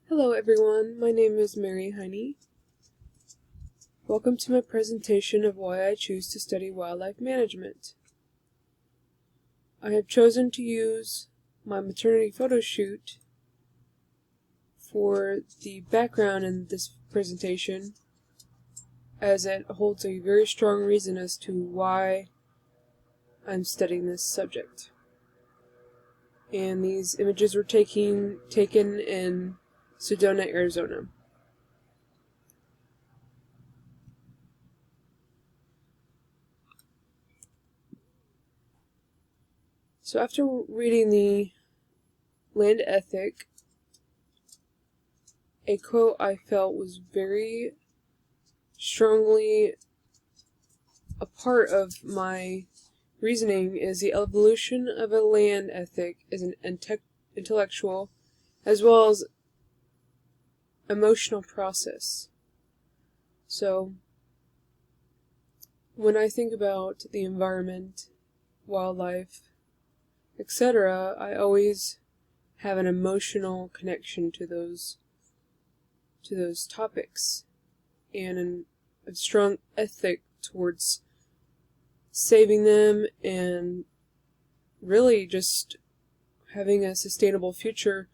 Hello everyone, my name is Mary Heine. Welcome to my presentation of why I choose to study wildlife management. I have chosen to use my maternity photo shoot for the background in this presentation, as it holds a very strong reason as to why I'm studying this subject. And these images were taken in Sedona, Arizona. So after reading the land ethic, a quote I felt was very strongly a part of my reasoning is the evolution of a land ethic is an intellectual as well as emotional process. So when I think about the environment, wildlife, etc., I always have an emotional connection to those topics and a strong ethic towards saving them and really just having a sustainable future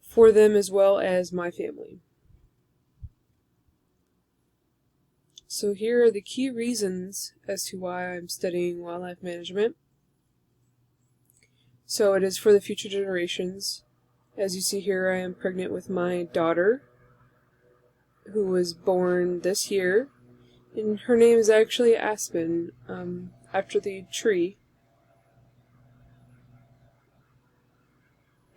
for them as well as my family. So here are the key reasons as to why I'm studying wildlife management. So it is for the future generations. As you see here, I am pregnant with my daughter, who was born this year, and her name is actually Aspen, after the tree.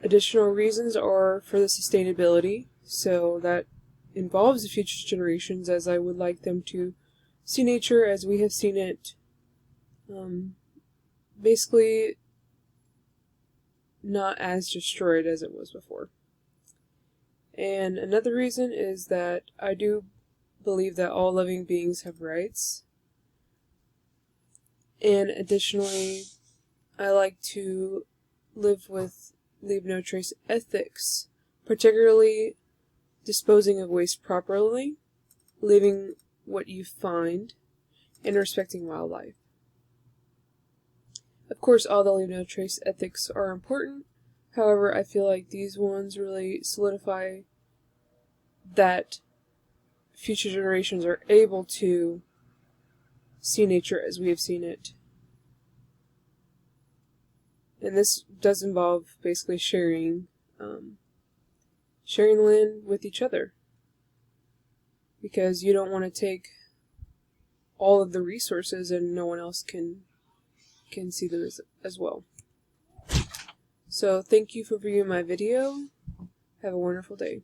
Additional reasons are for the sustainability, so that involves the future generations, as I would like them to see nature as we have seen it, basically not as destroyed as it was before. And another reason is that I do believe that all living beings have rights. And additionally, I like to live no trace ethics, particularly disposing of waste properly, leaving what you find, and respecting wildlife. Of course, all the leave no trace ethics are important. However, I feel like these ones really solidify that future generations are able to see nature as we have seen it. And this does involve basically sharing land with each other, because you don't want to take all of the resources and no one else can see them as well. So thank you for viewing my video. Have a wonderful day.